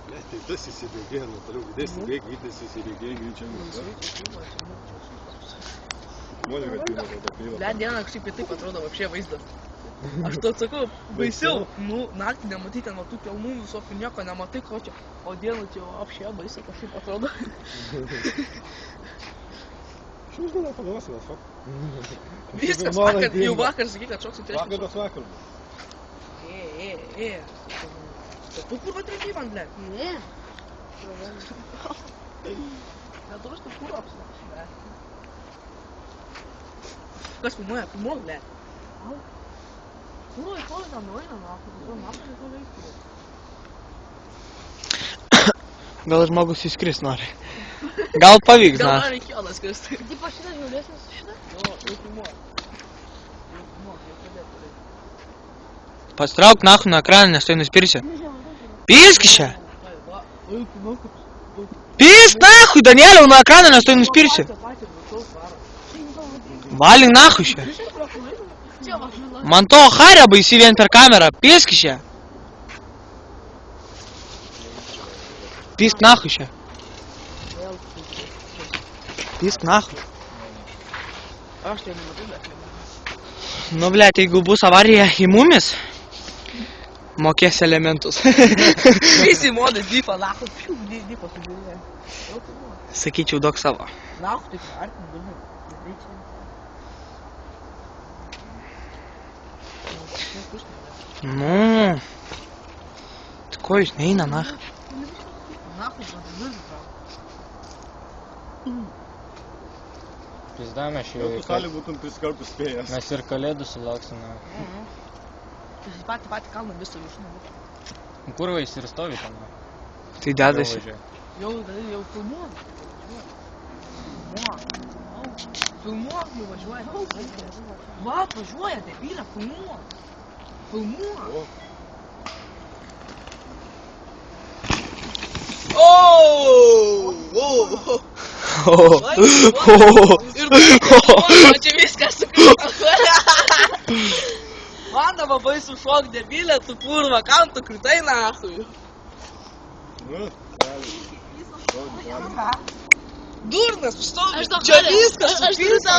Tai tas įsibėgėja, nuo toliau didesnį bėgį, įdės įsibėgėja greičiau. Bля, dieną kažkaip taip atrodo apšė vaizdas. Aš to atsakau, baisiau. Nu, naktį nematai ten tų kelmų visokių, nieko nematai ko čia. O dieną čia apšė baisiai kažkaip atrodo. Šiandien dieną pagalvosi, gal šok. Viskas, jau vakar sakai, kad šoksiu trečią. Vakaras vakar. Tu kurva trečiai man, bля? Ne. Neturus tu kurva apsilaš, bля. Kas filmuoja? Filmuok, bля. Kurva, ko tam nueina, nafai to veikti. Gal žmogus įskris nori. Gal pavyks, Gal na. man reikėjo skristi. Tipo šitą žiaulesnis šitą? Jo, jau filmuok. Pastrauk nahu nuo ekraną, nes tai nuspirsi. Piski čia! Pisk nahu, Danieliau, nuo ekraną, nes tai nuspirsi. Valink nahu čia. Man to harė baisi vien per kamerą. Piski čia. Pisk nahu čia. Pisk nahu. Aš tai nematau, bля. Nu, blėt, jeigu bus avarija į mumis, mokės elementus. Visi modai dypa, nahu, dypa sudėlė. Sakyčiau, daug savo. Nahu, taip artim, dažnai. Nu, tai ko jūs neina, na? Nahu, žodžiu, Pizdame Jau tu salį būtum 3 kartus spėjęs. Mes ir kalėdų sulauksime. patį kalną visą viršūnę. Kurva jis ir stovi ten. Tai dedasi. Jau filmuok. Filmuok, jau važiuoja. Va, važiuoja, debylė, filmuok. Filmuok. Ir čia viskas sukrypo. Man dabar baisu šok, debylė, tu kurva, kam tu kritai nahui? Durnas, stovi, čia viskas sukrypo.